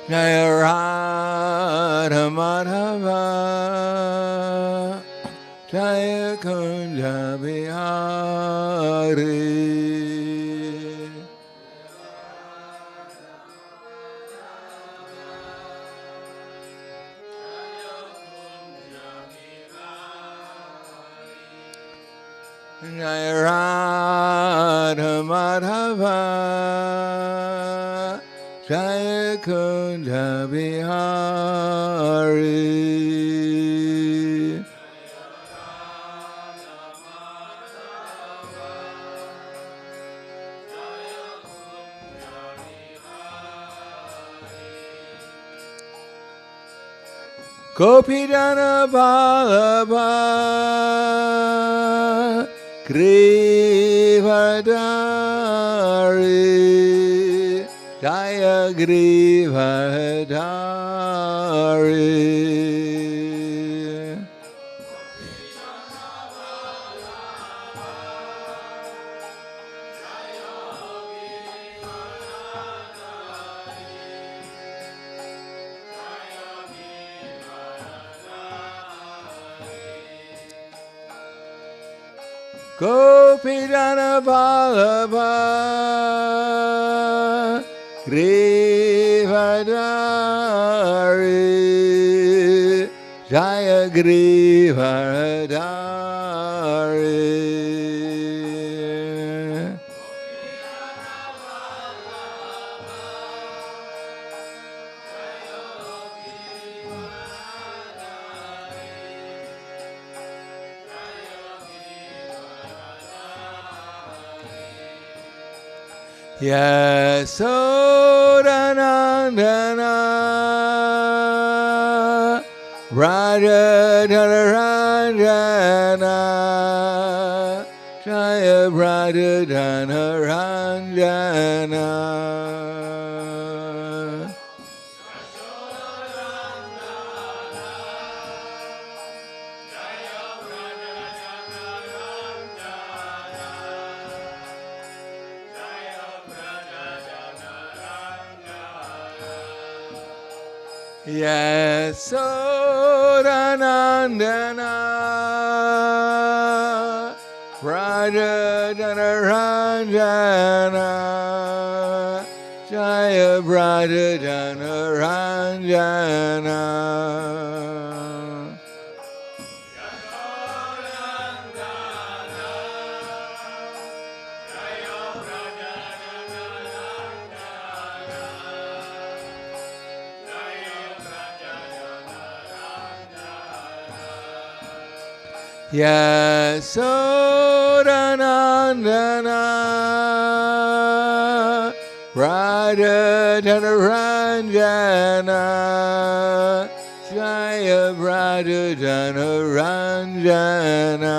Jaya Radha Madhava Jaya Kunja Bihari Jaya Radha Madhava Jaya Kunja Bihari Gopijana Vallabha Grivadari Jaya Grivadari Gopijana Vallabha Grivadari Jaya Grivadari Yasodanandana Raja Dhanaranjana Jaya Raja Dhanaranjana Yasodanandana Raja Dhanaranjana Jaya Raja Dhanaranjana Yasodanandana Raja Dhanaranjana Jaya Raja Dhanaranjana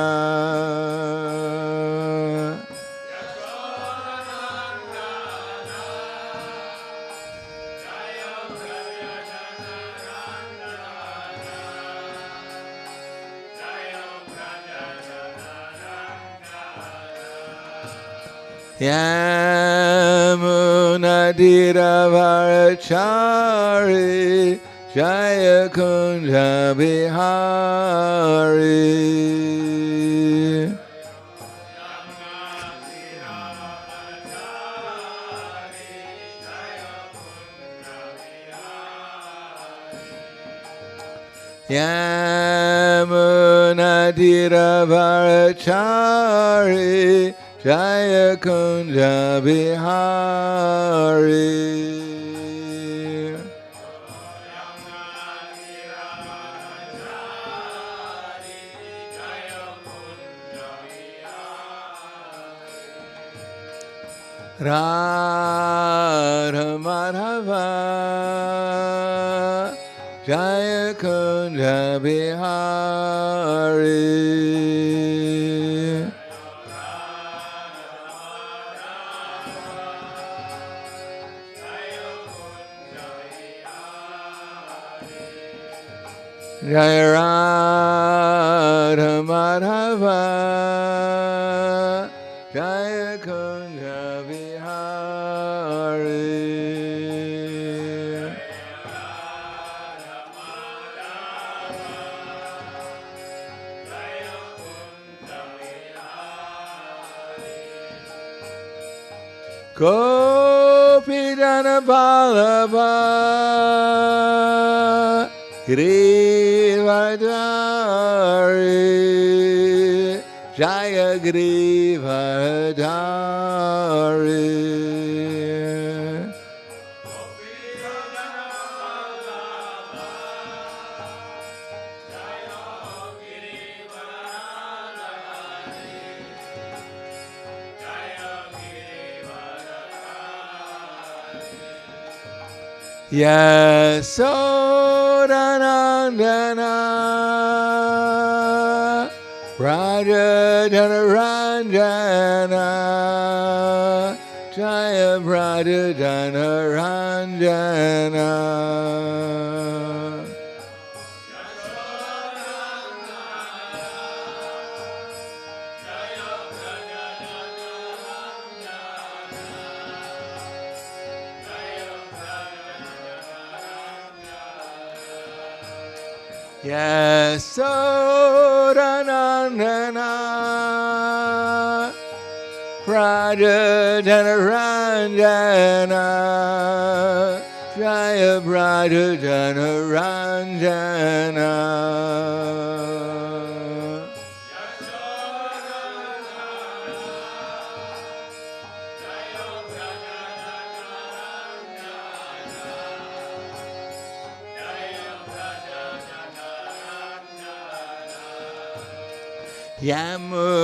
Yamunadiravarachari Jaya Kunja Bihari Yamunadiravarachari Jaya Kunja Bihari Radha Madhava Jaya Kunja Bihari Jaya Radha Madhava Jaya Kunja Bihari Gopi Jana Vallabha Girivardhari Jaya Girivardhari. Yasodanandana Raja Janaranjana Jaya Raja Janaranjana. Yasodanandana Raja Janaranjana Jaya Raja Janaranjana. Yamuna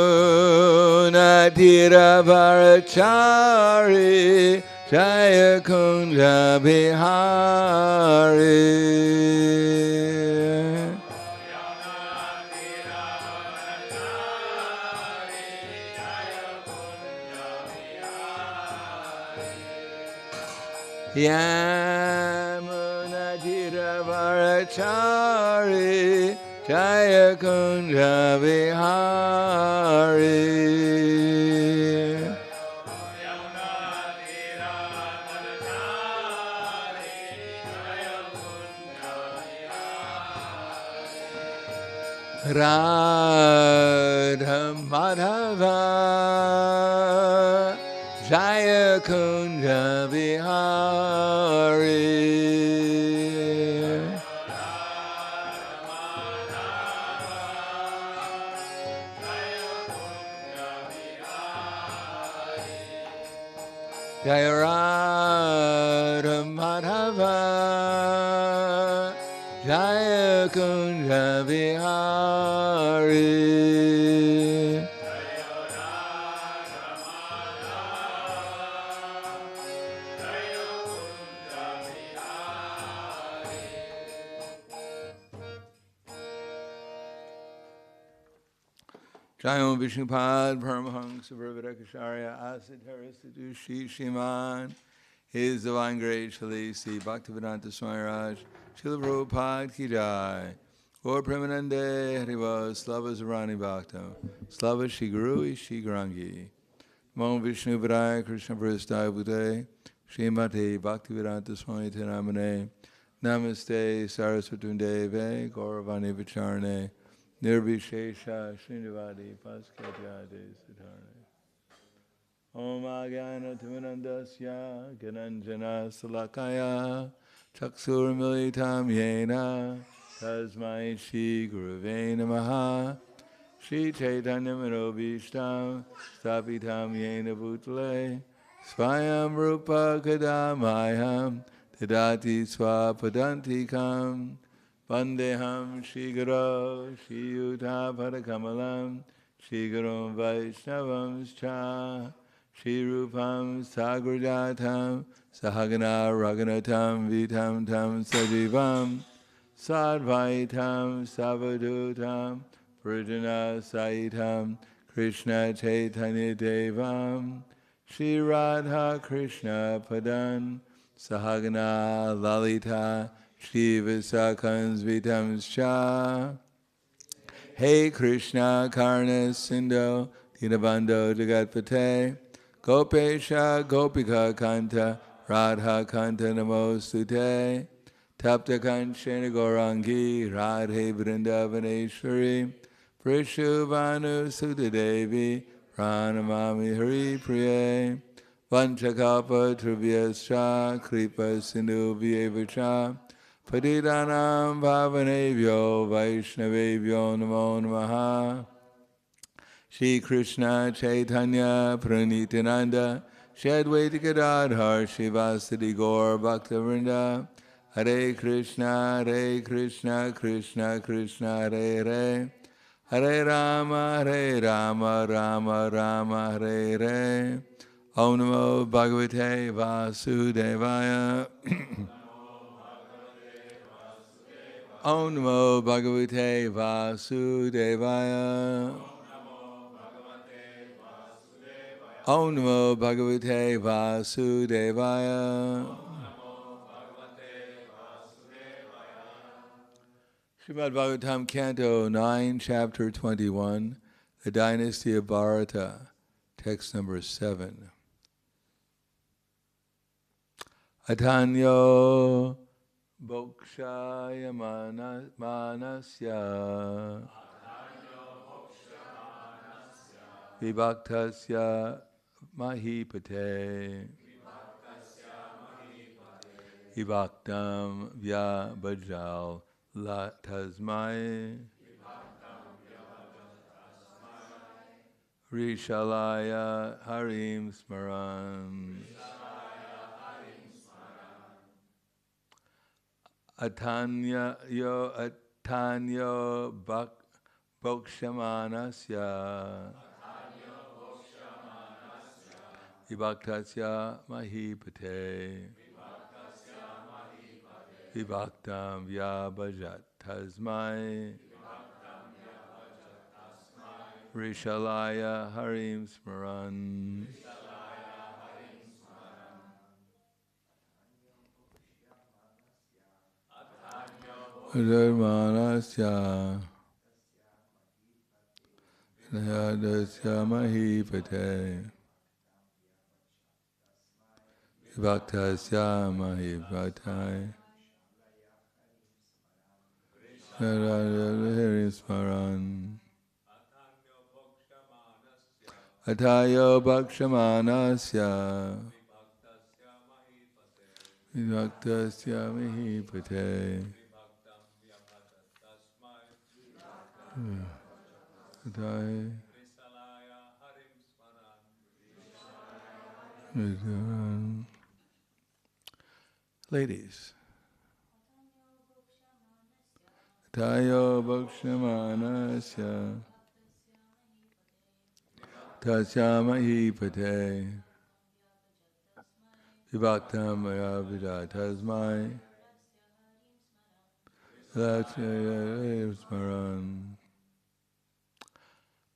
Tiravarachari Jaya Kunja Bihari. Yamuna Tiravarachari Jaya Kunja Vihari. Radha Madhava Jaya Kunja Vihari. Jaya Radha Madhava Jaya Kunja Vihari. Jayam Vishnupad Paramahansa Varvadakacharya Asadhara Sadushi Shiman. His Divine Grace Shali Sri Bhaktivedanta Swami Raj Srila Prabhupada Ki Jai. Gaur Premanande Hariva Slava Zarani Bhakta Slava Shri Guru Shri Garangi. Namo Vishnu Vidaya Krishna Prasthaya Bhute Srimati Bhaktivedanta Swami Tenamane. Namaste Saraswati Deve Gauravani Vicharane Nirvishesha Srinivadi Paskatyade Siddharne. Om Agana Timanandasya Gananjana Salakaya Chaksur Militam Yena Tasmai Shri Gurave Namaha Shri Chaitanya Manobishtam Stapitam Yena Bhutale Swayam Rupa Kadamayam Tadati Swapadantikam Vandeham Shri Guru Shri Yuta Padakamalam Shri Guru Vaishnavam Cha Shri Rupam Sagrajatam Sahagana Raghunatam Vitam Tam Sajivam Sadvaitam Savadutam Prijana Saitam Krishna Chaitanya Devam Shri Radha Krishna Padan Sahagana Lalita Shri Visakans Vitam Cha Hey Krishna Karna Sindho Dinabando Jagatpate Gopesha Gopika Kanta Radha Kanta Namostute Tapta Kanchena Gaurangi Radhe Vrindavaneshwari Prishuvanu Sudadevi Pranamami Hari Priye Vanchakapa Trubhyascha Kripa Sindhu Vyevacha Patitanam Bhavanevyo Vaishnavevyo Namo Namaha Shri Krishna Chaitanya Pranitananda Shri Advaita Gadadhar Shivasadi Gaur Bhaktivinoda Hare Krishna Krishna Krishna Hare Hare Hare Rama Rama Rama Hare Hare Om Namo Bhagavate Vasudevaya Om Namo Bhagavate Vasudevaya Om Namo Bhagavate Vasudevaya Srimad Bhagavatam Canto 9, Chapter 21, The Dynasty of Bharata, text number 7. Atanyo Bokshaya Manasya Vibhaktasya Mahipate Vibhaktam Vyabhajal Tasmai Rishalaya Harim Smaran Atanyo Bokshamanasya Vibhaktasya Mahipate Vibhaktam Vyabhajat Tasmai Rishalaya Harim Smaran Dharmanasya Nayadasya Mahipate Vibhaktasya Mahipate Harim Smaran Atayo Bhakshamanasya Vibhaktasya Mahipate Ladies. Tayo Bhakshamanasya Tasya Mahipate Vibhaktam Vyabhajat Tasmai Smaran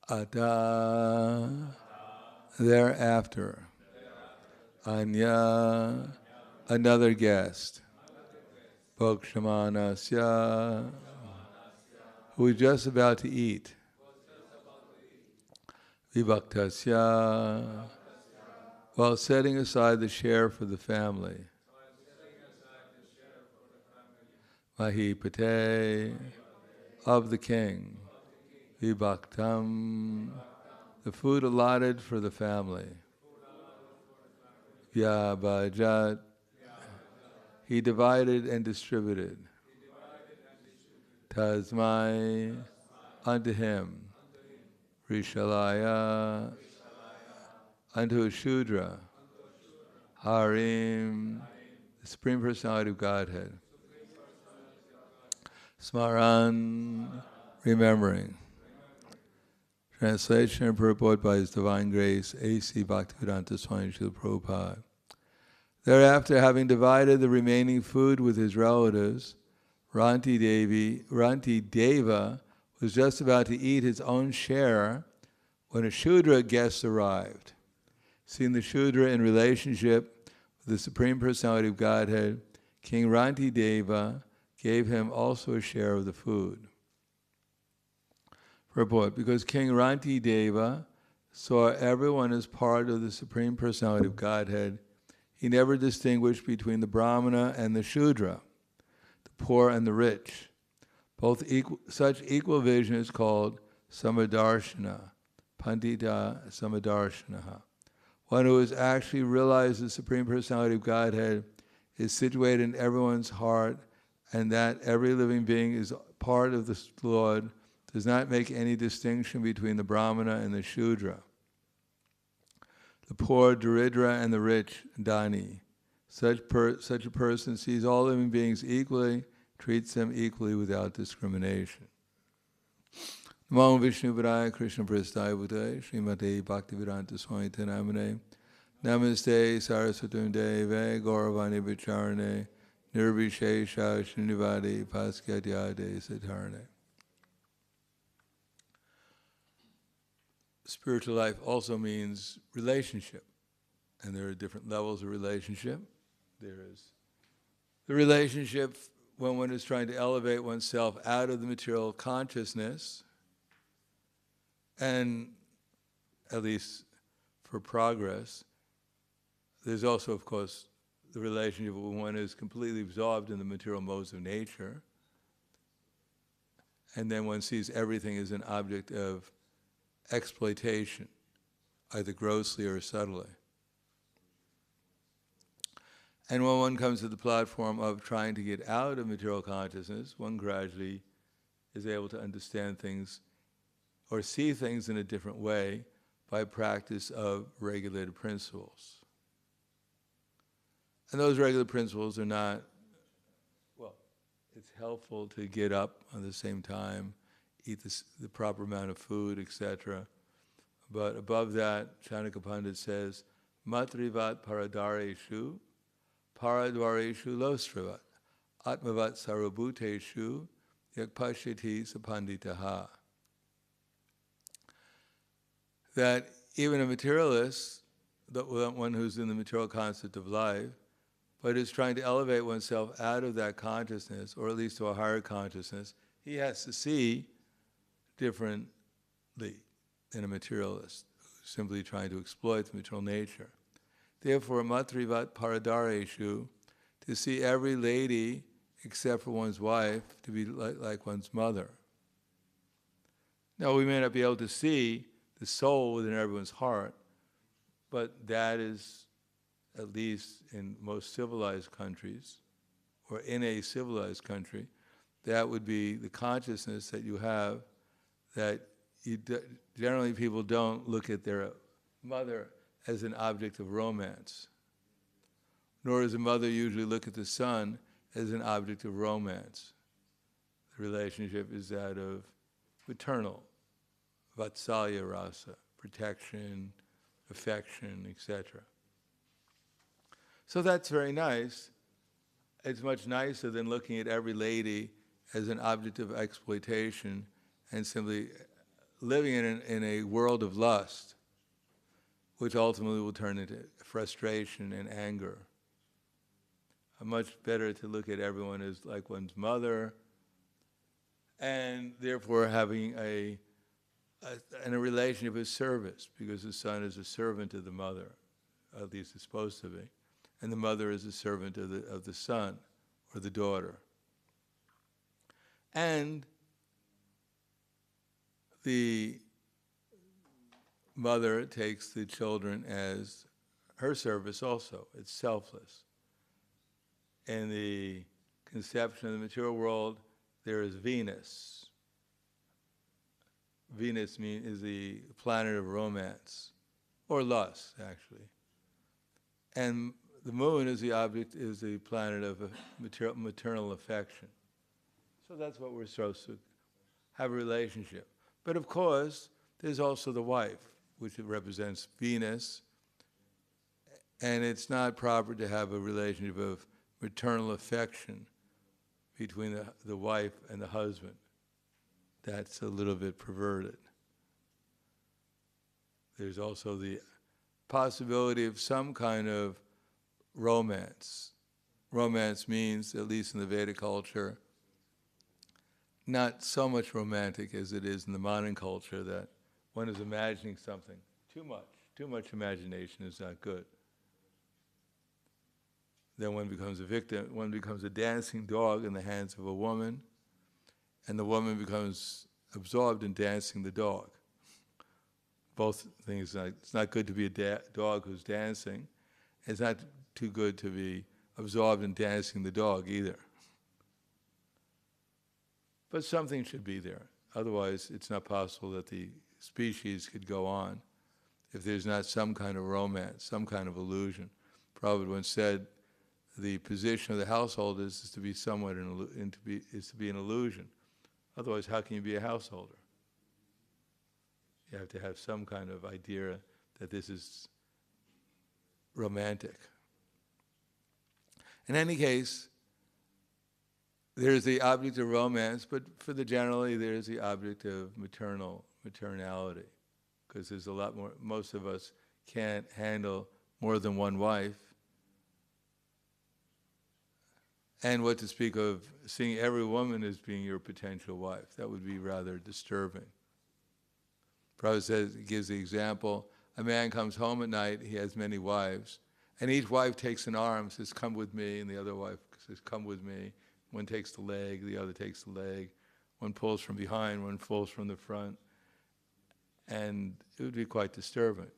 Ata thereafter Anya another guest Bhakshamanasya who was just about to eat Vibhaktasya while setting aside the share for the family Mahipate of the king Vibhaktam the food allotted for the family Vyabhajat he divided and distributed Tasmai unto him Rishalaya unto a Shudra Harim the Supreme Personality of Godhead Smaran remembering. Translation and purport by His Divine Grace A.C. Bhaktivedanta Swami Srila Prabhupada. Thereafter, having divided the remaining food with his relatives, Ranti Deva was just about to eat his own share when a Shudra guest arrived. Seeing the Shudra in relationship with the Supreme Personality of Godhead, King Ranti Deva gave him also a share of the food. Report, because King Ranti Deva saw everyone as part of the Supreme Personality of Godhead, he never distinguished between the Brahmana and the Shudra, the poor and the rich. Such equal vision is called Samadarshana, Pandita Samadarshana, One who has actually realized the Supreme Personality of Godhead is situated in everyone's heart, and that every living being is part of the Lord, does not make any distinction between the Brahmana and the Shudra, the poor, Daridra, and the rich, Dani. Such a person sees all living beings equally, treats them equally without discrimination. Namo Vishnu Padaya Krishna Prasthaya Bhutaya Srimate Bhaktivedanta Swami Namane Namaste Saraswatam Deve Gauravani Vicharane Nirvishesha Srinivadi Paskyadyade Satarane. Spiritual life also means relationship. And there are different levels of relationship. There is the relationship when one is trying to elevate oneself out of the material consciousness, and at least for progress. There's also, of course, the relationship when one is completely absorbed in the material modes of nature, and then one sees everything as an object of exploitation, either grossly or subtly. And when one comes to the platform of trying to get out of material consciousness, one gradually is able to understand things or see things in a different way by practice of regulated principles. And those regulated principles are not, well, it's helpful to get up at the same time, eat the proper amount of food, etc. But above that, Chanakya Pandit says, Matrivat paradareshu, paradvareshu lostravat, atmavat sarvabhuteshu, yakpashyati sapanditaha. That even a materialist, the one who's in the material concept of life, but is trying to elevate oneself out of that consciousness, or at least to a higher consciousness, he has to see differently than a materialist who's simply trying to exploit the material nature. Therefore, matrivat paradareshu, to see every lady except for one's wife to be like one's mother. Now, we may not be able to see the soul within everyone's heart, but that is, at least in most civilized countries, or in a civilized country, that would be the consciousness that you have, that generally people don't look at their mother as an object of romance, nor does a mother usually look at the son as an object of romance. The relationship is that of maternal, vatsalya rasa, protection, affection, etc. So that's very nice. It's much nicer than looking at every lady as an object of exploitation and simply living in a world of lust, which ultimately will turn into frustration and anger. Much better to look at everyone as like one's mother, and therefore having a relationship of service, because the son is a servant of the mother, at least it's supposed to be, and the mother is a servant of the son or the daughter. And the mother takes the children as her service also. It's selfless. In the conception of the material world, there is Venus. Venus is the planet of romance, or lust, actually. And the moon is the planet of maternal affection. So that's what we're supposed to have a relationship. But of course, there's also the wife, which represents Venus, and it's not proper to have a relationship of maternal affection between the wife and the husband. That's a little bit perverted. There's also the possibility of some kind of romance. Romance means, at least in the Vedic culture, not so much romantic as it is in the modern culture, that one is imagining something too much. Too much imagination is not good. Then one becomes a victim, one becomes a dancing dog in the hands of a woman, and the woman becomes absorbed in dancing the dog. both things. It's not good to be a dog who's dancing. It's not too good to be absorbed in dancing the dog either. But something should be there. Otherwise, it's not possible that the species could go on if there's not some kind of romance, some kind of illusion. Prabhupada once said, the position of the household is to be somewhat is to be an illusion. Otherwise, how can you be a householder? You have to have some kind of idea that this is romantic. In any case, there's the object of romance, but for the generally there's the object of maternality, because there's a lot more. Most of us can't handle more than one wife, and what to speak of seeing every woman as being your potential wife. That would be rather disturbing. Prabhupada says, gives the example, a man comes home at night, he has many wives, and each wife takes an arm, says, come with me, and the other wife says, come with me. One takes the leg, the other takes the leg. One pulls from behind, one pulls from the front. And it would be quite disturbing.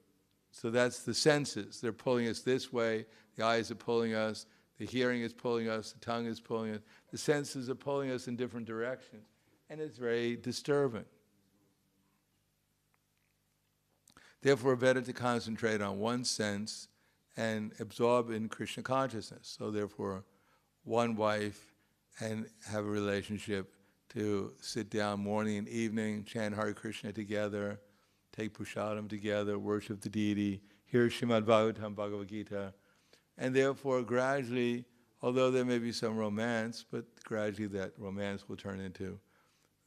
So that's the senses. They're pulling us this way, the eyes are pulling us, the hearing is pulling us, the tongue is pulling us. The senses are pulling us in different directions. And it's very disturbing. Therefore, better to concentrate on one sense and absorb in Krishna consciousness. So therefore, one wife and have a relationship to sit down morning and evening, chant Hare Krishna together, take prasadam together, worship the deity, hear Srimad Bhagavatam, Bhagavad Gita, and therefore gradually, although there may be some romance, but gradually that romance will turn into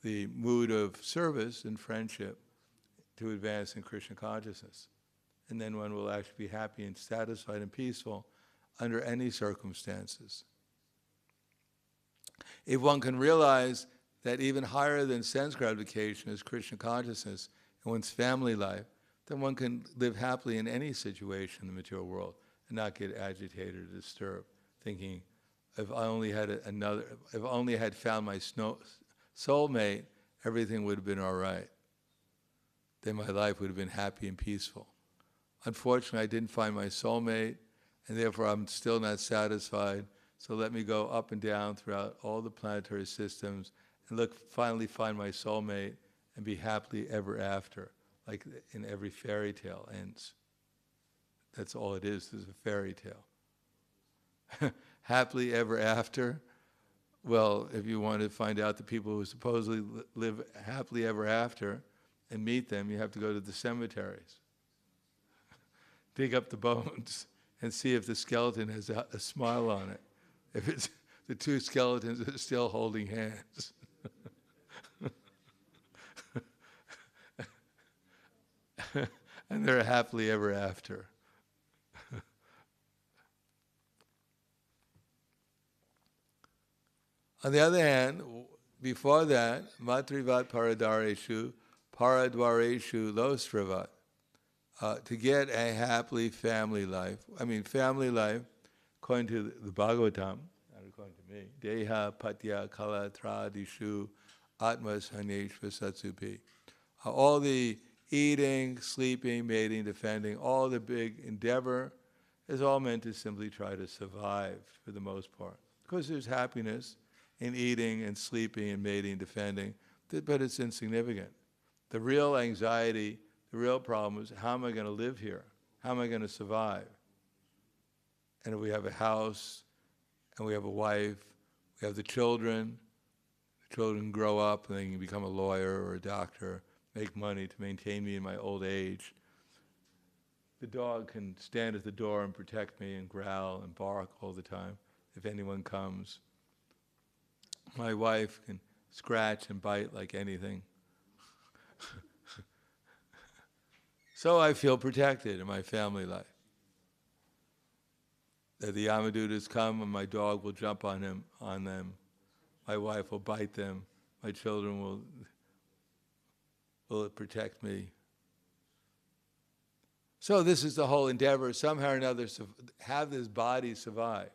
the mood of service and friendship to advance in Krishna consciousness. And then one will actually be happy and satisfied and peaceful under any circumstances. If one can realize that even higher than sense gratification is Krishna consciousness in one's family life, then one can live happily in any situation in the material world and not get agitated or disturbed, thinking, if I only had found my soulmate, everything would have been all right. Then my life would have been happy and peaceful. Unfortunately, I didn't find my soulmate, and therefore I'm still not satisfied. So let me go up and down throughout all the planetary systems and finally find my soulmate and be happily ever after, like in every fairy tale ends. That's all it is a fairy tale. Happily ever after? Well, if you want to find out the people who supposedly live happily ever after and meet them, you have to go to the cemeteries. Dig up the bones and see if the skeleton has a smile on it. If it's the two skeletons are still holding hands. And they're happily ever after. On the other hand, before that, matrivat paradareshu, paradwareshu lostravat. To get a happily family life, family life, according to the Bhagavatam, not according to me, deha patya kala tradishu atmas haneshva satsupi. All the eating, sleeping, mating, defending, all the big endeavor is all meant to simply try to survive for the most part. Because there's happiness in eating and sleeping and mating, defending, but it's insignificant. The real anxiety, the real problem is, how am I going to live here? How am I going to survive? And if we have a house, and we have a wife, we have the children grow up and they can become a lawyer or a doctor, make money to maintain me in my old age. The dog can stand at the door and protect me and growl and bark all the time if anyone comes. My wife can scratch and bite like anything. So I feel protected in my family life. That the Yamadutas come and my dog will jump on them. My wife will bite them. My children will protect me. So this is the whole endeavor, somehow or another, have this body survive.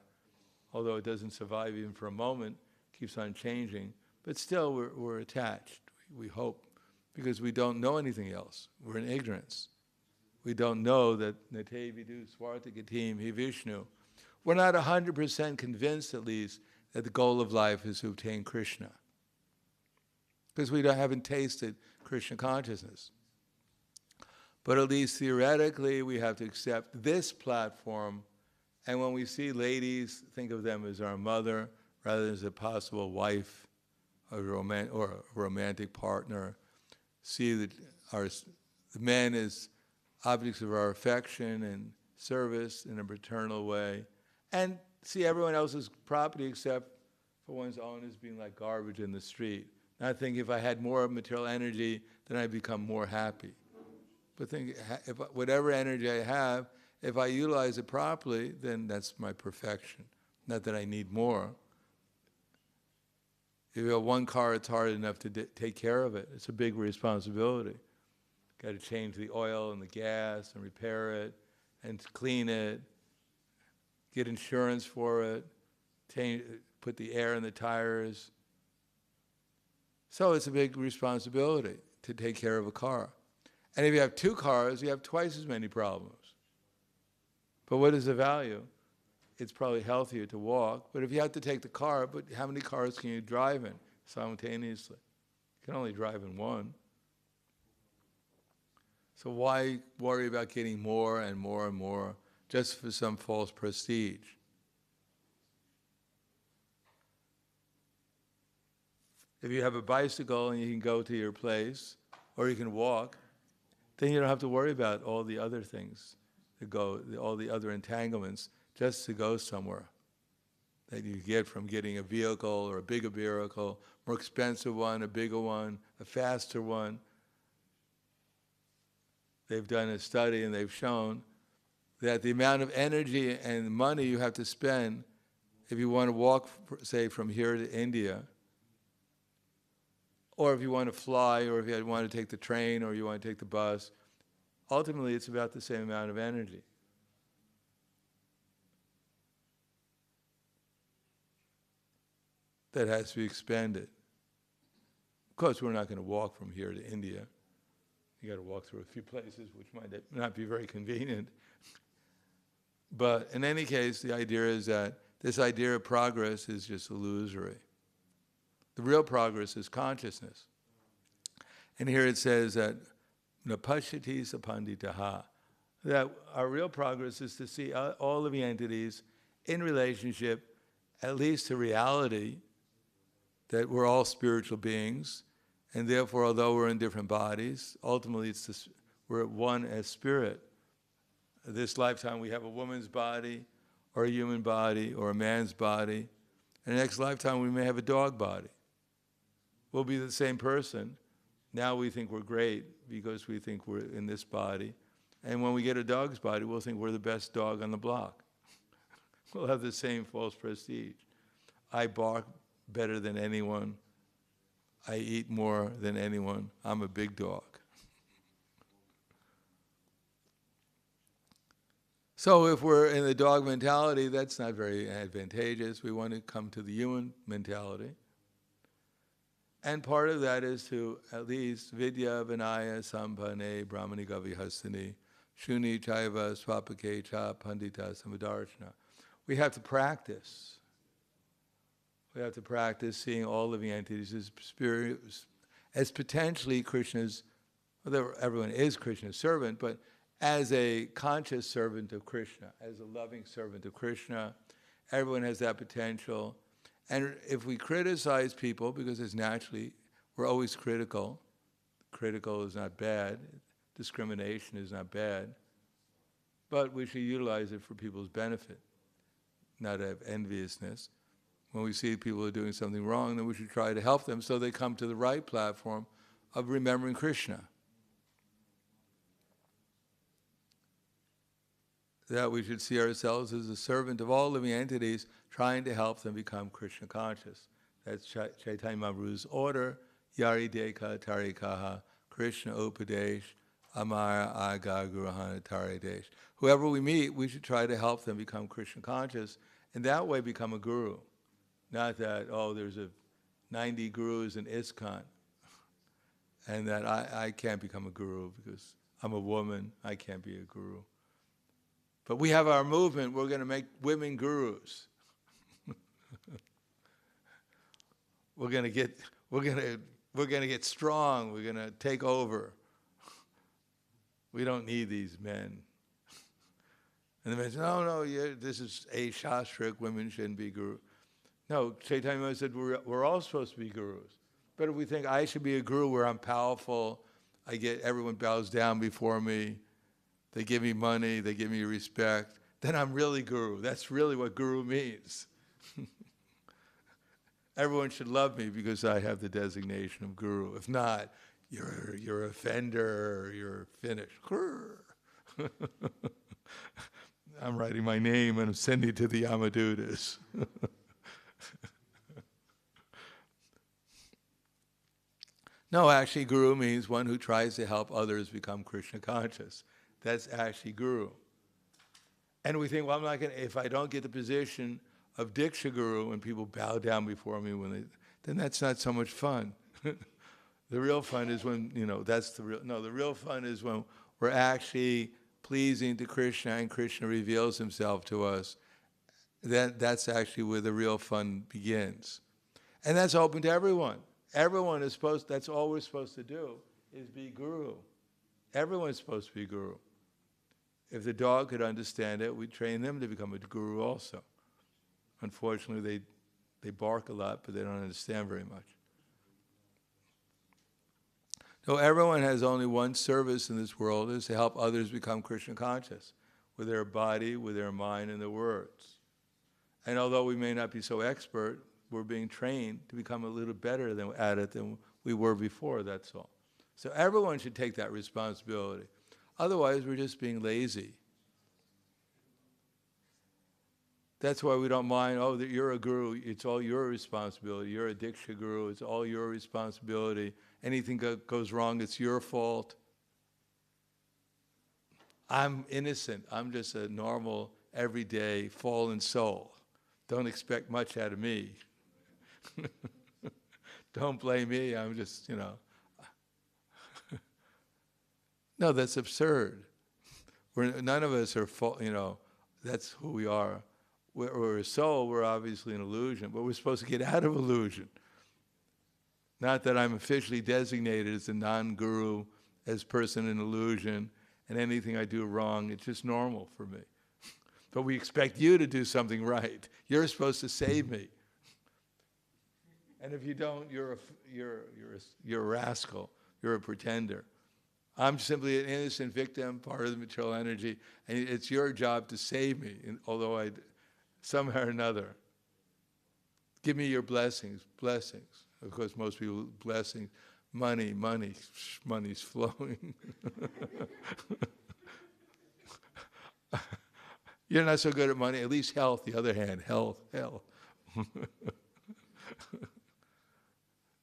Although it doesn't survive even for a moment, keeps on changing, but still we're attached. We hope because we don't know anything else. We're in ignorance. We don't know that Nate Vidu Swartagatim He Vishnu. We're not 100% convinced, at least, that the goal of life is to obtain Krishna, because we haven't tasted Krishna consciousness. But at least theoretically, we have to accept this platform. And when we see ladies, think of them as our mother rather than as a possible wife or a romantic partner. See that the men as objects of our affection and service in a paternal way. And see everyone else's property except for one's own as being like garbage in the street. Not think if I had more material energy, then I'd become more happy. But think, if whatever energy I have, if I utilize it properly, then that's my perfection. Not that I need more. If you have one car, it's hard enough to take care of it. It's a big responsibility. Got to change the oil and the gas and repair it and clean it, get insurance for it, put the air in the tires. So it's a big responsibility to take care of a car. And if you have two cars, you have twice as many problems. But what is the value? It's probably healthier to walk. But if you have to take the car, but how many cars can you drive in simultaneously? You can only drive in one. So why worry about getting more and more and more just for some false prestige? If you have a bicycle and you can go to your place, or you can walk, then you don't have to worry about all the other things all the other entanglements, just to go somewhere that you get from getting a vehicle or a bigger vehicle, more expensive one, a bigger one, a faster one. They've done a study and they've shown that the amount of energy and money you have to spend if you want to walk, say, from here to India, or if you want to fly, or if you want to take the train, or you want to take the bus, ultimately it's about the same amount of energy. That has to be expended. Of course, we're not going to walk from here to India. You got to walk through a few places, which might not be very convenient. But in any case, the idea is that this idea of progress is just illusory. The real progress is consciousness. And here it says that napashati sapanditaha, that our real progress is to see all living entities in relationship, at least to reality, that we're all spiritual beings, and therefore, although we're in different bodies, ultimately we're one as spirit. This lifetime we have a woman's body, or a human body, or a man's body. And the next lifetime we may have a dog body. We'll be the same person. Now we think we're great because we think we're in this body. And when we get a dog's body, we'll think we're the best dog on the block. We'll have the same false prestige. I bark better than anyone. I eat more than anyone. I'm a big dog. So if we're in the dog mentality, that's not very advantageous. We want to come to the human mentality. And part of that is to at least vidya vinaya sampane brahmani gavihastani shuni chaiva swapake cha pandita samadarshana. We have to practice. We have to practice seeing all living entities as potentially Krishna's, although everyone is Krishna's servant, but as a conscious servant of Krishna, as a loving servant of Krishna. Everyone has that potential. And if we criticize people, because it's naturally, we're always critical. Critical is not bad. Discrimination is not bad. But we should utilize it for people's benefit, not have enviousness. When we see people are doing something wrong, then we should try to help them so they come to the right platform of remembering Krishna. That we should see ourselves as a servant of all living entities, trying to help them become Krishna conscious. That's Chaitanya Mahaprabhu's order, Yari Deka Tarikaha, Krishna Upadesh, Amara Aga Gurahana Taridesh. Whoever we meet, we should try to help them become Krishna conscious, and that way become a guru. Not that, there's 90 gurus in ISKCON. and that I can't become a guru because I'm a woman, I can't be a guru. But we have our movement, we're going to make women gurus. We're going to get strong, we're going to take over. We don't need these men. And the men say, no, this is a shastric, women shouldn't be gurus. No, Chaitanya Maharaj said we're all supposed to be gurus. But if we think I should be a guru where I'm powerful, everyone bows down before me, they give me money, they give me respect, then I'm really guru. That's really what guru means. Everyone should love me because I have the designation of guru. If not, you're an offender, you're finished. I'm writing my name and I'm sending it to the Yamadutas. No, actually, guru means one who tries to help others become Krishna conscious. That's actually guru. And we think, well, I'm not going to, if I don't get the position of Diksha Guru and people bow down before me then that's not so much fun. The real fun is when, the real fun is when we're actually pleasing to Krishna and Krishna reveals himself to us. That's actually where the real fun begins. And that's open to everyone. Everyone is that's all we're supposed to do, is be guru. Everyone's supposed to be guru. If the dog could understand it, we'd train them to become a guru also. Unfortunately, they bark a lot, but they don't understand very much. So everyone has only one service in this world, is to help others become Krishna conscious, with their body, with their mind, and their words. And although we may not be so expert, we're being trained to become a little better at it than we were before, that's all. So everyone should take that responsibility. Otherwise, we're just being lazy. That's why we don't mind, you're a guru, it's all your responsibility. You're a Diksha Guru, it's all your responsibility. Anything goes wrong, it's your fault. I'm innocent. I'm just a normal, everyday, fallen soul. Don't expect much out of me. Don't blame me, I'm just, No, that's absurd. None of us are, that's who we are. We're a soul, we're obviously an illusion, but we're supposed to get out of illusion. Not that I'm officially designated as a non-guru, as person in illusion, and anything I do wrong, it's just normal for me. But we expect you to do something right. You're supposed to save me. And if you don't, you're a rascal. You're a pretender. I'm simply an innocent victim, part of the material energy, and it's your job to save me, although somehow or another. Give me your blessings. Of course, most people, blessings, money's flowing. You're not so good at money, at least health, the other hand, health.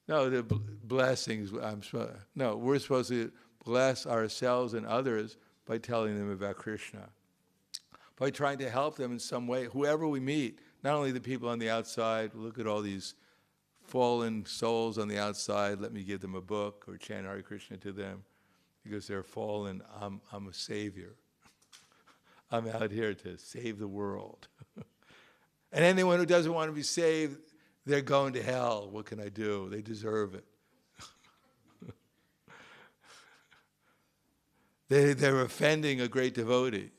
No, the blessings, we're supposed to bless ourselves and others by telling them about Krishna, by trying to help them in some way, whoever we meet, not only the people on the outside, look at all these fallen souls on the outside, let me give them a book or chant Hare Krishna to them, because they're fallen, I'm a savior. I'm out here to save the world. And anyone who doesn't want to be saved, they're going to hell. What can I do? They deserve it. They're offending a great devotee,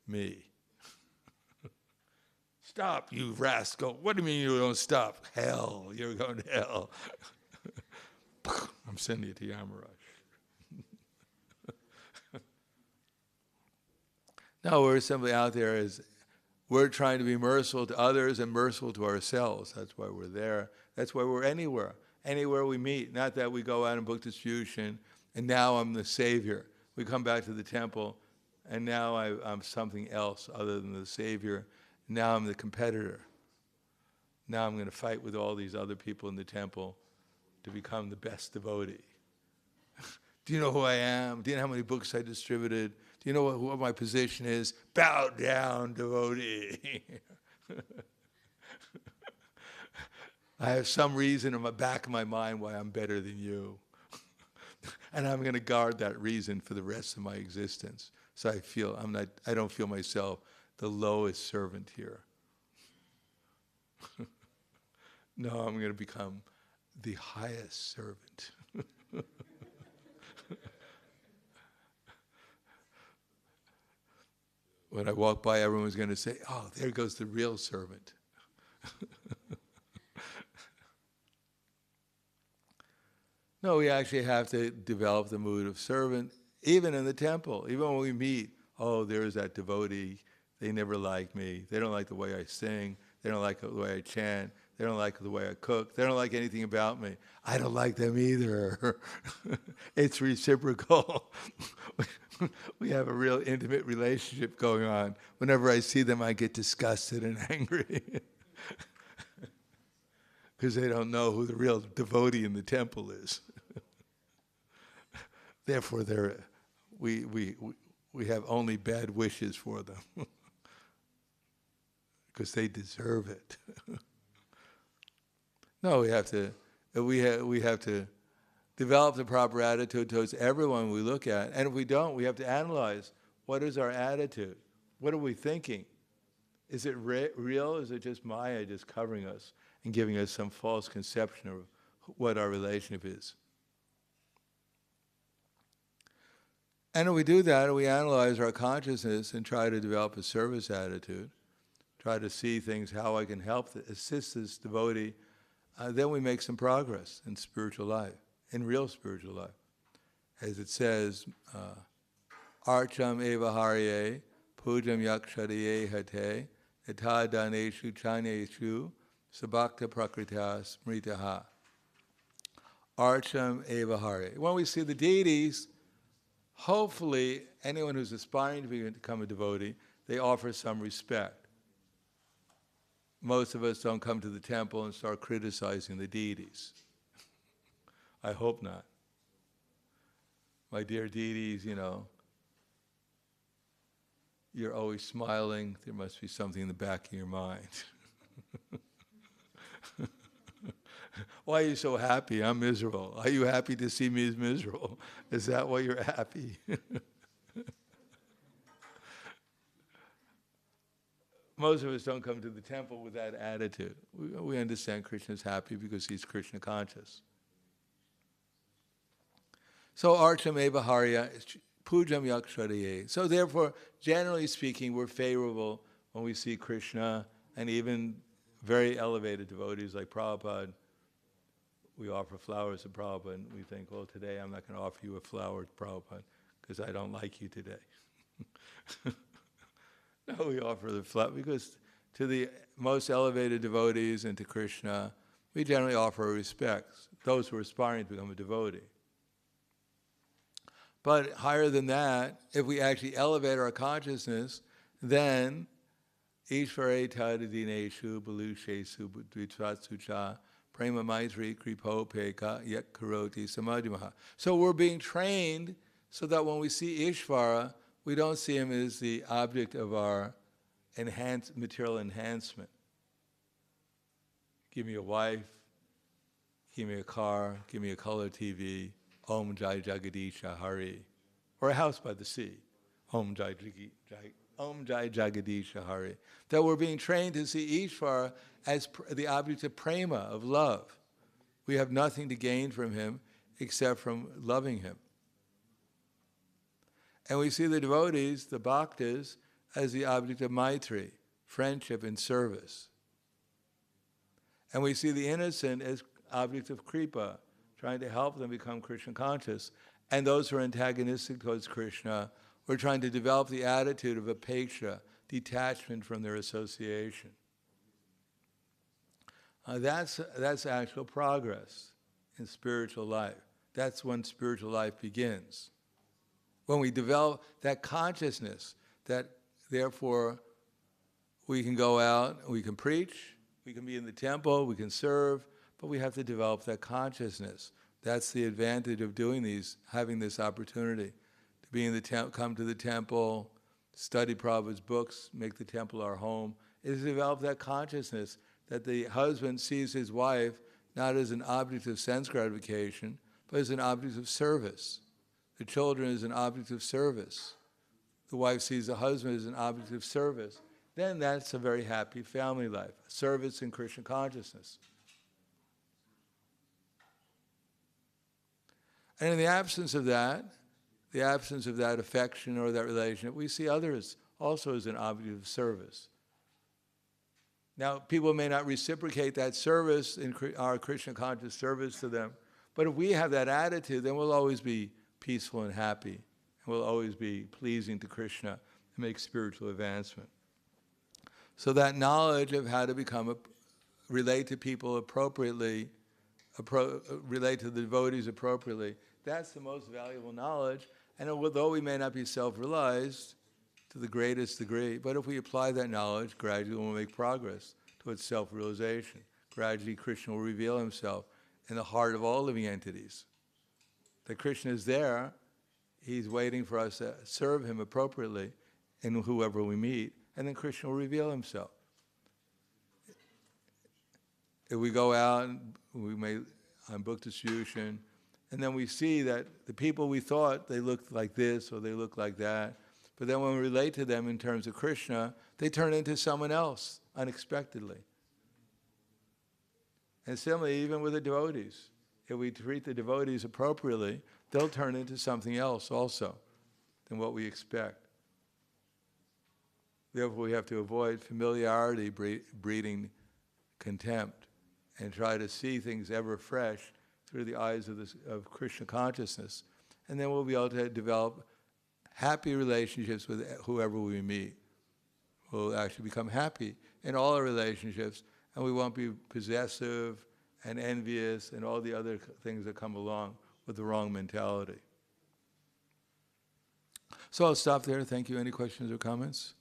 me. Stop, you rascal. What do you mean you don't stop? Hell, you're going to hell. I'm sending you to Yamaraj. No, we're simply out there we're trying to be merciful to others and merciful to ourselves. That's why we're there. That's why we're anywhere we meet. Not that we go out in book distribution and now I'm the savior. We come back to the temple and now I'm something else other than the savior. Now I'm the competitor. Now I'm going to fight with all these other people in the temple to become the best devotee. Do you know who I am? Do you know how many books I distributed? Do you know what my position is? Bow down, devotee. I have some reason in the back of my mind why I'm better than you. And I'm going to guard that reason for the rest of my existence. So I don't feel myself the lowest servant here. No, I'm going to become the highest servant. When I walk by, everyone's going to say, oh, there goes the real servant. No, we actually have to develop the mood of servant, even in the temple. Even when we meet, oh, there's that devotee. They never like me. They don't like the way I sing. They don't like the way I chant. They don't like the way I cook. They don't like anything about me. I don't like them either. It's reciprocal. We have a real intimate relationship going on. Whenever I see them, I get disgusted and angry. Because they don't know who the real devotee in the temple is. Therefore, we have only bad wishes for them. Because they deserve it. No, we have to develop the proper attitude towards everyone we look at. And if we don't, we have to analyze, what is our attitude? What are we thinking? Is it real? Is it just Maya just covering us and giving us some false conception of what our relationship is? And if we do that, we analyze our consciousness and try to develop a service attitude, try to see things, how I can help, assist this devotee, then we make some progress in spiritual life, in real spiritual life. As it says, Archam eva harye, pujam yakshariye hate, eta daneshu chaneshu, sabhakta prakrita smritaha. Archam eva harye. When we see the deities, hopefully anyone who's aspiring to become a devotee, they offer some respect. Most of us don't come to the temple and start criticizing the deities. I hope not. My dear deities, you're always smiling. There must be something in the back of your mind. Why are you so happy? I'm miserable. Are you happy to see me as miserable? Is that why you're happy? Most of us don't come to the temple with that attitude. We understand Krishna is happy because he's Krishna conscious. So Archam eva harya, pujam yakshariye. So therefore, generally speaking, we're favorable when we see Krishna, and even very elevated devotees like Prabhupada. We offer flowers to Prabhupada, and we think, well, today I'm not going to offer you a flower, Prabhupada, because I don't like you today. No, we offer the flower because to the most elevated devotees and to Krishna, we generally offer respect, those who are aspiring to become a devotee. But higher than that, if we actually elevate our consciousness, then Ishvare tadadineshu balusheshu dvitvatsucha prema maitri kripo peka yet karoti samadhimaha. So we're being trained so that when we see Ishvara, we don't see him as the object of our material enhancement. Give me a wife, give me a car, give me a color TV, Om Jai Jagadisha Hari. Or a house by the sea, Om Jai Jagadisha Hari. That we're being trained to see Ishvara as the object of prema, of love. We have nothing to gain from him except from loving him. And we see the devotees, the bhaktas, as the object of maitri, friendship and service. And we see the innocent as object of kripa, trying to help them become Krishna conscious. And those who are antagonistic towards Krishna, we're trying to develop the attitude of apeksha, detachment from their association. That's actual progress in spiritual life. That's when spiritual life begins. When we develop that consciousness, that therefore we can go out, we can preach, we can be in the temple, we can serve, but we have to develop that consciousness. That's the advantage of doing these, having this opportunity to be in the temple, come to the temple, study Prabhupada's books, make the temple our home, is to develop that consciousness that the husband sees his wife not as an object of sense gratification, but as an object of service. The children as an object of service. The wife sees the husband as an object of service. Then that's a very happy family life. Service in Krishna consciousness. And in the absence of that affection or that relationship, we see others also as an object of service. Now, people may not reciprocate that service in our Krishna conscious service to them, but if we have that attitude, then we'll always be peaceful and happy, and we'll always be pleasing to Krishna and make spiritual advancement. So that knowledge of how to relate to people appropriately, relate to the devotees appropriately, that's the most valuable knowledge. And although we may not be self-realized to the greatest degree, but if we apply that knowledge, gradually we'll make progress towards self-realization. Gradually Krishna will reveal himself in the heart of all living entities. That Krishna is there, he's waiting for us to serve him appropriately in whoever we meet, and then Krishna will reveal himself. If we go out, we may on book distribution, and then we see that the people we thought they looked like this or they look like that, but then when we relate to them in terms of Krishna, they turn into someone else unexpectedly. And similarly, even with the devotees, if we treat the devotees appropriately, they'll turn into something else also than what we expect. Therefore, we have to avoid familiarity breeding contempt and try to see things ever fresh through the eyes of Krishna consciousness. And then we'll be able to develop happy relationships with whoever we meet. We'll actually become happy in all our relationships, and we won't be possessive and envious and all the other things that come along with the wrong mentality. So I'll stop there. Thank you. Any questions or comments?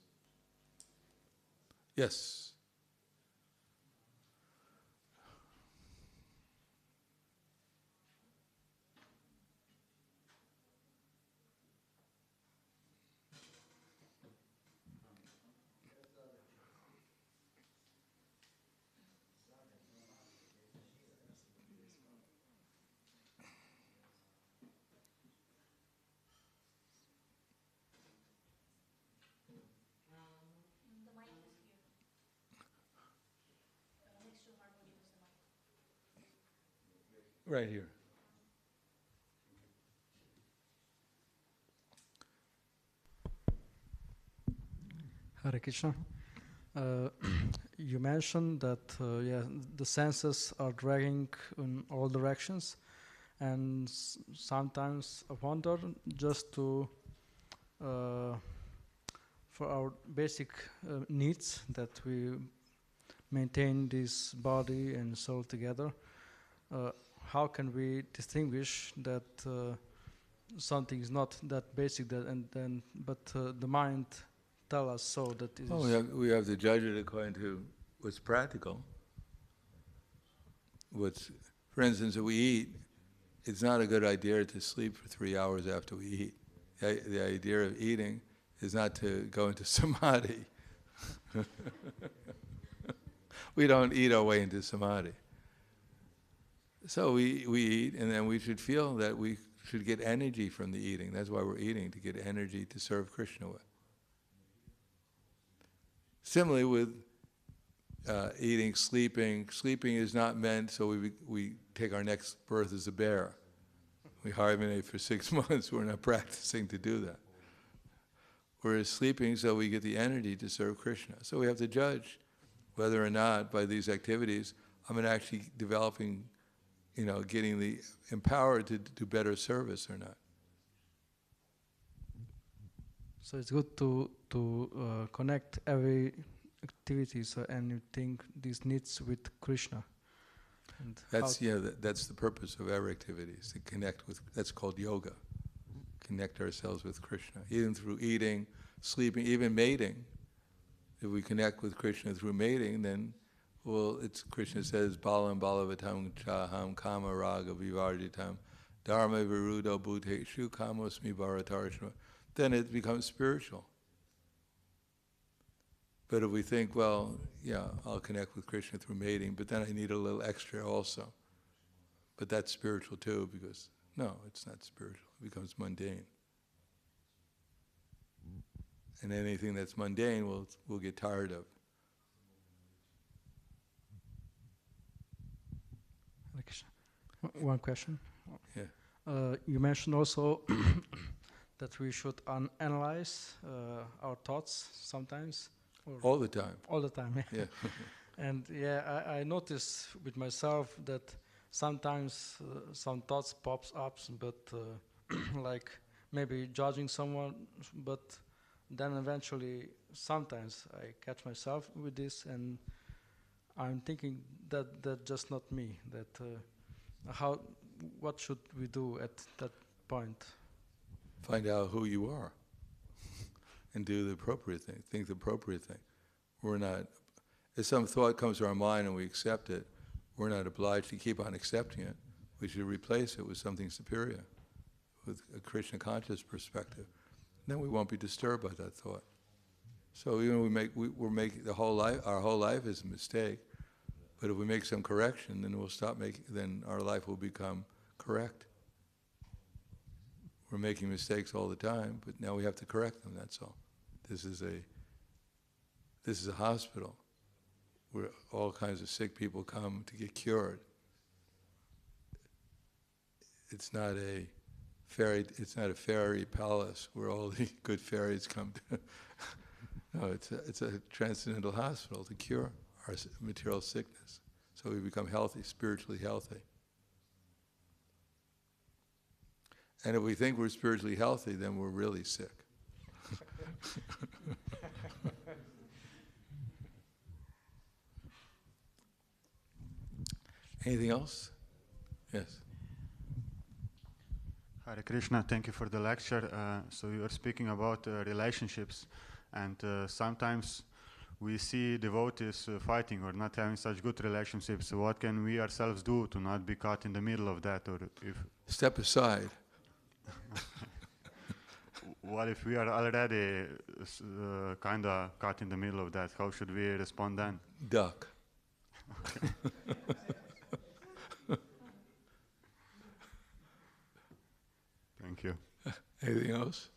Yes. Right here. Hare Krishna. You mentioned that the senses are dragging in all directions, and sometimes I wonder just to for our basic needs that we maintain this body and soul together. How can we distinguish that something is not that basic, but the mind tell us so that it is? We have to judge it according to what's practical. For instance, if we eat, it's not a good idea to sleep for 3 hours after we eat. The idea of eating is not to go into samadhi. We don't eat our way into samadhi. So we eat, and then we should feel that we should get energy from the eating. That's why we're eating, to get energy to serve Krishna with. Similarly with eating, sleeping. Sleeping is not meant so we take our next birth as a bear. We hibernate for 6 months. We're not practicing to do that. We're sleeping so we get the energy to serve Krishna. So we have to judge whether or not by these activities I'm actually developing, getting the empowered to do better service or not. So it's good to connect every activity, and you think these needs with Krishna. And that's the purpose of every activity, is to connect with. That's called yoga. Connect ourselves with Krishna, even through eating, sleeping, even mating. If we connect with Krishna through mating, then Krishna says, Balam balavatam chaham kama raga vivarjitam dharma virudo bhuteshu kamosmi bharatarshma. Then it becomes spiritual. But if we think, I'll connect with Krishna through mating, but then I need a little extra also. But that's spiritual too, because No, it's not spiritual. It becomes mundane. And anything that's mundane we'll get tired of. One question. Yeah. You mentioned also that we should analyze our thoughts sometimes. All the time. All the time, yeah. Yeah. And yeah, I notice with myself that sometimes some thoughts pops up, but like maybe judging someone, but then eventually sometimes I catch myself with this and I'm thinking that that's just not me. That what should we do at that point? Find out who you are and do the appropriate thing. Think the appropriate thing. We're not, if some thought comes to our mind and we accept it, we're not obliged to keep on accepting it. We should replace it with something superior, with a Krishna conscious perspective. Then we won't be disturbed by that thought. So even we're making our whole life is a mistake. But if we make some correction, then our life will become correct. We're making mistakes all the time, but now we have to correct them, that's all. This is a hospital where all kinds of sick people come to get cured. It's not a fairy palace where all the good fairies come to. No, it's a transcendental hospital to cure our material sickness, so we become healthy, spiritually healthy. And if we think we're spiritually healthy, then we're really sick. Anything else? Yes. Hare Krishna, thank you for the lecture. So you were speaking about relationships, and sometimes we see devotees fighting or not having such good relationships. So what can we ourselves do to not be caught in the middle of that? Or if step aside. What if we are already kind of caught in the middle of that? How should we respond then? Duck. Thank you. Anything else?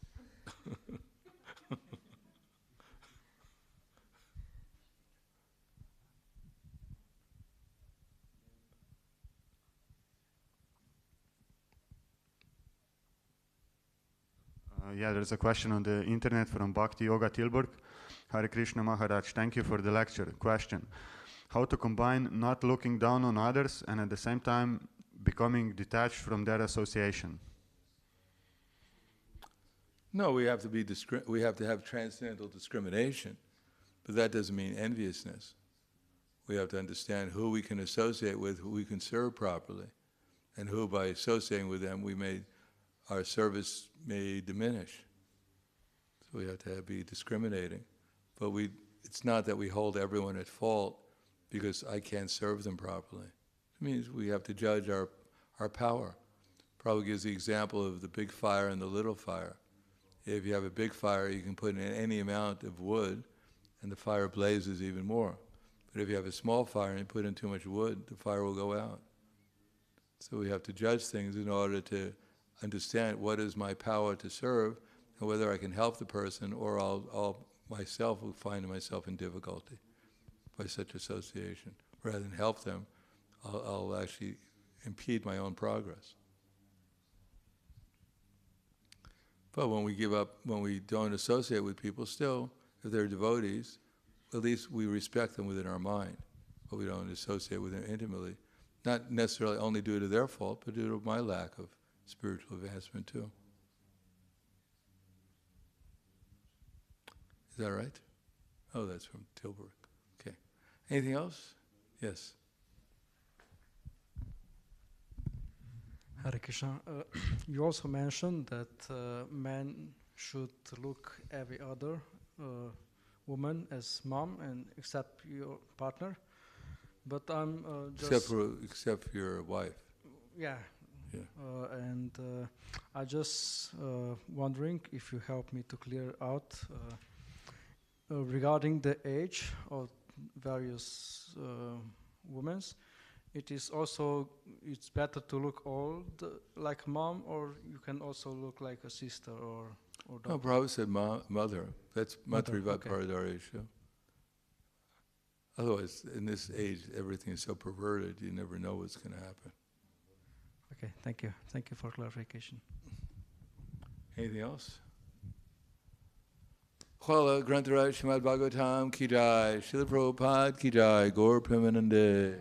Yeah, there's a question on the internet from bhakti-yoga Tilburg. Hare Krishna Maharaj, thank you for the lecture. Question: how to combine not looking down on others and at the same time becoming detached from their association? No, we have to have transcendental discrimination, but that doesn't mean enviousness. We have to understand who we can associate with, who we can serve properly, and who, by associating with them, our service may diminish. So we have to be discriminating. But it's not that we hold everyone at fault because I can't serve them properly. It means we have to judge our power. Prabhupada gives the example of the big fire and the little fire. If you have a big fire, you can put in any amount of wood and the fire blazes even more. But if you have a small fire and you put in too much wood, the fire will go out. So we have to judge things in order to understand what is my power to serve and whether I can help the person or I'll myself will find myself in difficulty by such association. Rather than help them, I'll actually impede my own progress. But when we give up, when we don't associate with people, still, if they're devotees, at least we respect them within our mind, but we don't associate with them intimately. Not necessarily only due to their fault, but due to my lack of spiritual advancement too. Is that right? Oh, that's from Tilburg. Okay. Anything else? Yes. Hare Krishna, you also mentioned that men should look every other woman as mom and except your partner. But I'm just... Except for your wife. Yeah. Yeah. And I just wondering if you help me to clear out regarding the age of various women. it is also, it's better to look old like mom, or you can also look like a sister or daughter? No, Prabhupada said mother. That's Mother, Matrivat okay. Paradaresha. Otherwise, in this age, everything is so perverted, you never know what's going to happen. Okay, thank you. Thank you for clarification. Anything else? Khwala Grantaraj Srimad Bhagavatam Ki Jai, Srila Prabhupada Ki Jai, Gaur Premanande.